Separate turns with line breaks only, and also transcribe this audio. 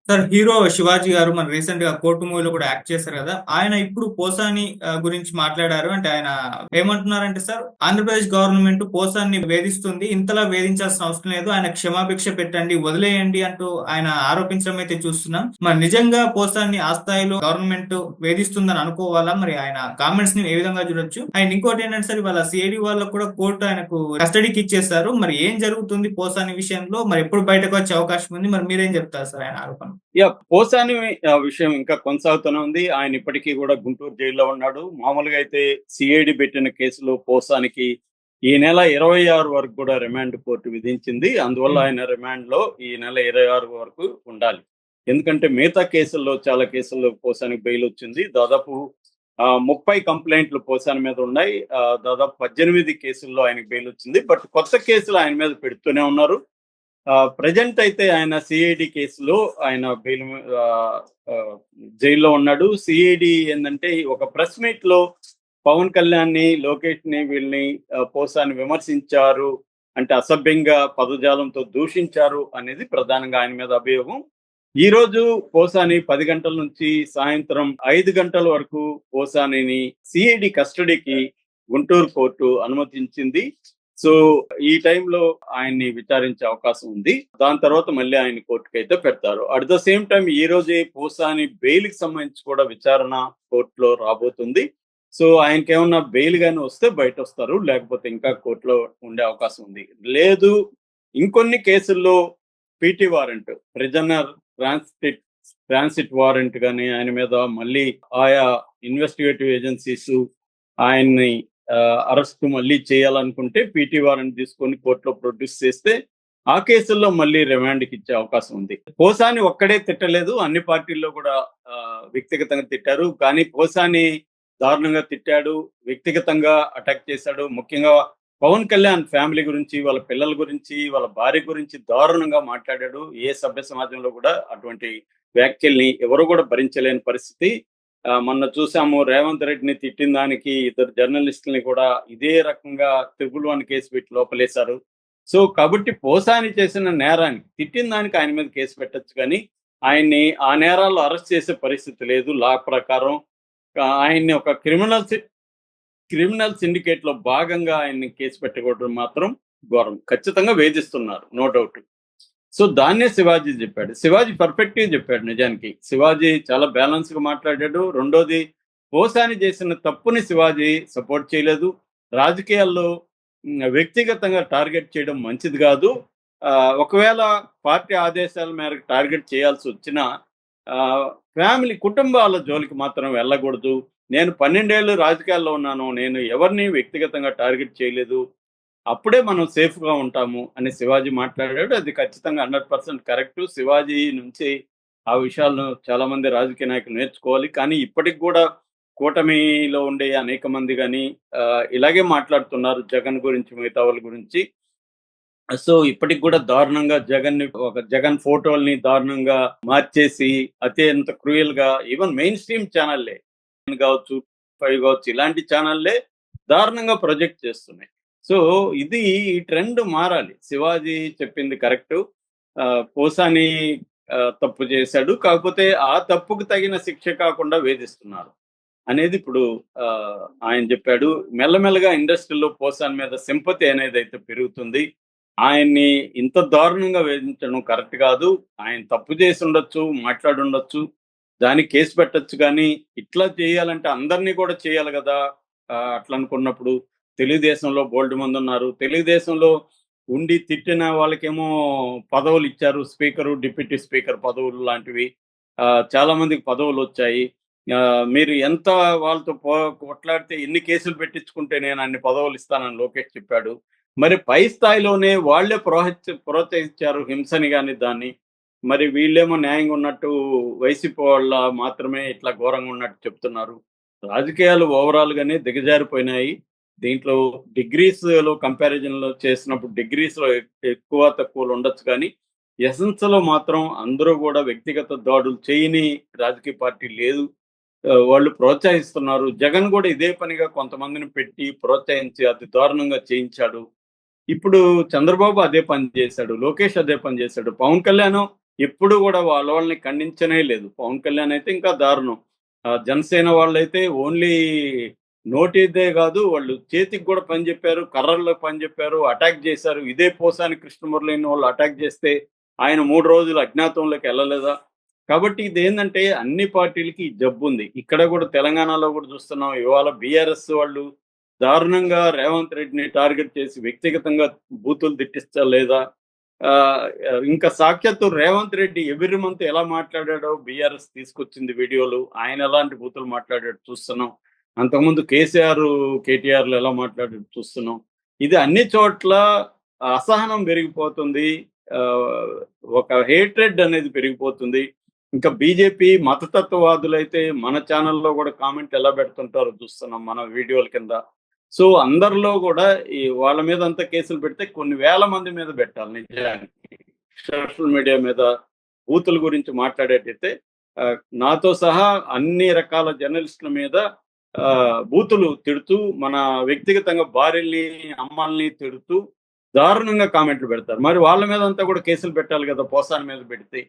Sir hero 'Shivaji' గారు మన రీసెంట్‌గా 'కోర్టు' మూవీలో కూడా యాక్ట్ చేశారు గదా! ఆయన ఇప్పుడు పోసాని గురించి మాట్లాడారు. అంటే ఆయన ఏమంటున్నారంటే సార్, ఆంధ్రప్రదేశ్ గవర్నమెంట్ పోసాన్ని వేధిస్తుంది. ఇంతలా వేధించాల్సిన అవసరం లేదు. ఆయన క్షమాభిక్ష పెట్టండి, వదిలేయండి అంటూ ఆయన ఆరోపించడం అయితే చూస్తున్నాం. మరి నిజంగా పోసాన్ని ఆ స్థాయిలో గవర్నమెంట్ వేధిస్తుందని అనుకోవాలా? మరి ఆయన కామెంట్స్‌ని ఏ విధంగా చూడొచ్చు? అండ్ ఇంకోటేంటంటే సార్, ఇవాళ సీఐడీ వాళ్ళకి కూడా కోర్టు ఆయనకు కస్టడీకి ఇచ్చేసారు. మరి ఏం జరుగుతుంది పోసాని విషయంలో? మరి ఎప్పుడు బయటకొచ్చే అవకాశం ఉంది? మరి మీరేం చెప్తారు సార్ ఆయన ఆరోపణ?
పోసాని విషయం ఇంకా కొనసాగుతూనే ఉంది. ఆయన ఇప్పటికీ గూడా గుంటూరు జైల్‌లో ఉన్నాడు. మామూలుగా అయితే సీఐడీ పెట్టిన కేసులో పోసానికి ఈ నెల 26 వరకు కూడా రిమాండ్ కోర్టు విధించింది. అందువల్ల
హ్మ్.
ఆయన రిమాండ్‌లో ఈ నెల 26 వరకు ఉండాలి. ఎందుకంటే మిగతా కేసుల్లో చాలా కేసుల్లో పోసానికి బెయిల్ వచ్చింది. దాదాపు 30 కంప్లెయింట్లు పోసాని మీద ఉన్నాయి. దాదాపు 18 కేసుల్లో ఆయనకి బెయిల్ వచ్చింది. బట్ కొత్త కేసులు ఆయన మీద పెడుతూనే ఉన్నారు. ప్రెజెంట్ అయితే ఆయన సిఐడి కేసులో ఆయన బెయిల్ జైల్లో ఉన్నాడు. సిఐడి ఏందంటే ఒక ప్రెస్ మీట్‌లో పవన్ కళ్యాణ్‌ని, లోకేష్‌ని వీళ్ళని పోసాని విమర్శించారు. అంటే అసభ్యంగా పదజాలంతో దూషించారు అనేది ప్రధానంగా ఆయన మీద అభియోగం. ఈరోజు పోసాని 10 గంటల నుంచి సాయంత్రం 5 గంటల వరకు పోసానిని సిఐడి కస్టడీకి గుంటూరు కోర్టు అనుమతించింది. సో, ఈ టైంలో ఆయన్ని విచారించే అవకాశం ఉంది. దాని తర్వాత మళ్ళీ ఆయన్ని కోర్టుకైతే పెడతారు. అట్ ద సేమ్ టైమ్ ఈ రోజే పోసాని బెయిల్‌కి సంబంధించి కూడా విచారణ కోర్టులో రాబోతుంది. సో, ఆయనకేమన్నా బెయిల్ గాని వస్తే బయటొస్తారు. లేకపోతే ఇంకా కోర్టులో ఉండే అవకాశం ఉంది. లేదు, ఇంకొన్ని కేసుల్లో PT warrant, prisoner transit transit warrant గాని ఆయన మీద మళ్ళీ ఆయా ఇన్వెస్టిగేటివ్ ఏజెన్సీస్ ఆయన్ని అరెస్ట్ మళ్ళీ చేయాలనుకుంటే పీటీ వారెంట్ తీసుకొని కోర్టులో ప్రొడ్యూస్ చేస్తే ఆ కేసుల్లో మళ్ళీ రిమాండ్‌కి ఇచ్చే అవకాశం ఉంది. పోసాని ఒక్కడే తిట్టలేదు. అన్ని పార్టీల్లో కూడా వ్యక్తిగతంగా తిట్టారు. కానీ పోసాని దారుణంగా తిట్టాడు. వ్యక్తిగతంగా అటాక్ చేశాడు. ముఖ్యంగా పవన్ కళ్యాణ్ ఫ్యామిలీ గురించి, వాళ్ళ పిల్లల గురించి, వాళ్ళ భార్య గురించి దారుణంగా మాట్లాడాడు. ఏ సభ్య సమాజంలో కూడా అటువంటి వ్యాఖ్యల్ని ఎవరు కూడా భరించలేని పరిస్థితి. మొన్న చూసాము రేవంత్ రెడ్డిని తిట్టిన దానికి ఇద్దరు జర్నలిస్టుల్ని కూడా ఇదే రకంగా త్రిపుల్ వన్ కేసు పెట్టి లోపలేశారు. సో, కాబట్టి పోసాని చేసిన నేరానికి, తిట్టిన దానికి ఆయన మీద కేసు పెట్టొచ్చు కానీ, ఆయన్ని ఆ నేరాల్లో అరెస్ట్ చేసే పరిస్థితి లేదు లా ప్రకారం. ఆయన్ని ఒక క్రిమినల్ సిండికేట్‌లో భాగంగా ఆయన్ని కేసు పెట్టకూడదు మాత్రం ఘోరం. ఖచ్చితంగా వేధిస్తున్నారు. No doubt. సో, దాన్నే శివాజీ జెప్పాడు. శివాజీ పర్ఫెక్ట్‌గా జెప్పాడు నిజానికి. శివాజీ చాలా బ్యాలెన్స్‌గా మాట్లాడాడు. రెండోది, పోసాని చేసిన తప్పుని శివాజీ సపోర్ట్ చేయలేదు. రాజకీయాల్లో వ్యక్తిగతంగా టార్గెట్ చేయడం మంచిది గాదు. ఒకవేళ పార్టీ ఆదేశాల మేరకు టార్గెట్ చేయాల్సొచ్చినా కుటుంబాల జోలికి మాత్రం వెళ్ళగూడదు. నేను 12 ఏళ్ళు రాజకీయాల్లో ఉన్నాను. నేను ఎవరిని వ్యక్తిగతంగా టార్గెట్ చేయలేదు. అప్పుడే మనం సేఫ్‌గా ఉంటాము అని శివాజీ మాట్లాడాడు. అది ఖచ్చితంగా 100% కరెక్టు. శివాజీ నుంచి ఆ విషయాలను చాలామంది రాజకీయ నాయకులు నేర్చుకోవాలి. కానీ ఇప్పటికి గూడా కూటమిలో ఉండే అనేక మంది గాని ఇలాగే మాట్లాడుతున్నారు జగన్ గురించి, మిగతా వాళ్ళ గురించి. సో, ఇప్పటికి గూడా దారుణంగా జగన్ ఫోటోల్ని దారుణంగా మార్చేసి అత్యంత క్రూయల్‌గా ఈవెన్ మెయిన్ స్ట్రీమ్ ఛానెల్లే గావచ్చు, 5 గావచ్చు ఇలాంటి ఛానెల్లే దారుణంగా ప్రొజెక్ట్ చేస్తున్నాయి. సో, ఈ ట్రెండ్ మారాలి. శివాజీ చెప్పింది కరెక్టు. పోసాని తప్పు చేశాడు. కాకపోతే ఆ తప్పుకు తగిన శిక్ష కాకుండా వేధిస్తున్నారు అనేది ఇప్పుడు ఆయన చెప్పాడు. మెల్లమెల్లగా ఇండస్ట్రీలో పోసాని మీద సింపతి అనేదైతే పెరుగుతుంది. ఆయన్ని ఇంత దారుణంగా వేధించడం కరెక్ట్ కాదు. ఆయన తప్పు చేసుండొచ్చు, మాట్లాడుండొచ్చు. దానికి కేస్ పెట్టొచ్చు గానీ, ఇట్లా చేయాలంటే అందరిని కూడా చేయాలి గదా! అట్లనుకున్నప్పుడు తెలుగుదేశంలో బోలెడు మందున్నారు. తెలుగుదేశంలో ఉండి తిట్టిన వాళ్ళకేమో పదవులిచ్చారు. స్పీకరు, డిప్యూటీ స్పీకర్ పదవులు లాంటివి. చాలా మందికి పదవులొచ్చాయి. మీరు ఎంత వాళ్ళతో కొట్లాడితే ఎన్ని కేసులు పెట్టించుకుంటే నేను అన్ని పదవులిస్తానని లోకేష్ చెప్పాడు. మరి పై స్థాయిలోనే వాళ్ళే ప్రోత్సహించారు హింసని గాని దాన్ని. మరి వీళ్ళేమో న్యాయంగా ఉన్నట్టు వైసీపీ వాళ్ళ మాత్రమే ఇట్లా ఘోరంగా ఉన్నట్టు చెప్తున్నారు. రాజకీయాలు ఓవరాల్‌గానే దిగజారిపోయినాయి. దీంట్లో డిగ్రీస్‌లో కంపారిజన్‌లో చేసినప్పుడు డిగ్రీస్‌లో ఎక్కువ తక్కువలు ఉండొచ్చు కానీ, ఎసెన్స్‌లో మాత్రం అందరూ గూడా వ్యక్తిగత దాడులు చేయని రాజకీయ పార్టీ లేదు. వాళ్ళు ప్రోత్సహిస్తున్నారు. జగన్ గూడా ఇదే పనిగా కొంతమందిని పెట్టి ప్రోత్సహించి అతి దారుణంగా చేయించాడు. ఇప్పుడు చంద్రబాబు అదే పని చేశాడు. లోకేష్ అదే పని చేశాడు. పవన్ కళ్యాణ్ ఎప్పుడు కూడా వాళ్ళని ఖండించనే లేదు. పవన్ కళ్యాణ్ అయితే ఇంకా దారుణం. జనసేన వాళ్ళైతే ఓన్లీ నోటిదే కాదు, వాళ్ళు చేతికి కూడా పని చెప్పారు, కర్రల్లో పని చెప్పారు, అటాక్ చేశారు. ఇదే పోసాని కృష్ణమురళిని వాళ్ళు అటాక్ చేస్తే ఆయన 3 రోజులు అజ్ఞాతంలోకి వెళ్ళలేదా? కాబట్టి ఇదేందంటే అన్ని పార్టీలకి ఈ జబ్బుంది. ఇక్కడ కూడా తెలంగాణలో కూడా చూస్తున్నాం. ఇవాళ బీఆర్ఎస్ వాళ్ళు దారుణంగా రేవంత్ రెడ్డిని టార్గెట్ చేసి వ్యక్తిగతంగా బూతులు తిట్టిస్తా లేదా? ఇంకా సాక్షాత్తు రేవంత్ రెడ్డి ఎవ్రి మంత్ ఎలా మాట్లాడాడో బీఆర్ఎస్ తీసుకొచ్చింది వీడియోలు. ఆయన ఎలాంటి బూతులు మాట్లాడాడో చూస్తున్నాం. అంతకుముందు కేసీఆర్, కేటీఆర్‌లు ఎలా మాట్లాడాడో చూస్తున్నాం. ఇది అన్ని చోట్ల అసహనం పెరిగిపోతుంది. ఆహ్, ఒక హేట్రెడ్ అనేది పెరిగిపోతుంది. ఇంకా బీజేపీ మతతత్వవాదులైతే మన ఛానెల్‌లో కూడా కామెంట్ ఎలా పెడుతుంటారో చూస్తున్నాం మన వీడియోల కింద. సో, అందరిలో గూడా ఈ వాళ్ళ మీద అంతా కేసులు పెడితే కొన్ని వేల మంది మీద పెట్టాలి నిజానికి. సోషల్ మీడియా మీద బూతుల గురించి మాట్లాడేటైతే నాతో సహా అన్ని రకాల జర్నలిస్టుల మీద బూతులు తిడుతూ, మన వ్యక్తిగతంగా భార్యల్ని, అమ్మల్ని తిడుతూ దారుణంగా కామెంట్లు పెడతారు. మరి వాళ్ళ మీద అంతా కూడా కేసులు పెట్టాలి గదా! పోసాని మీద పెడితే.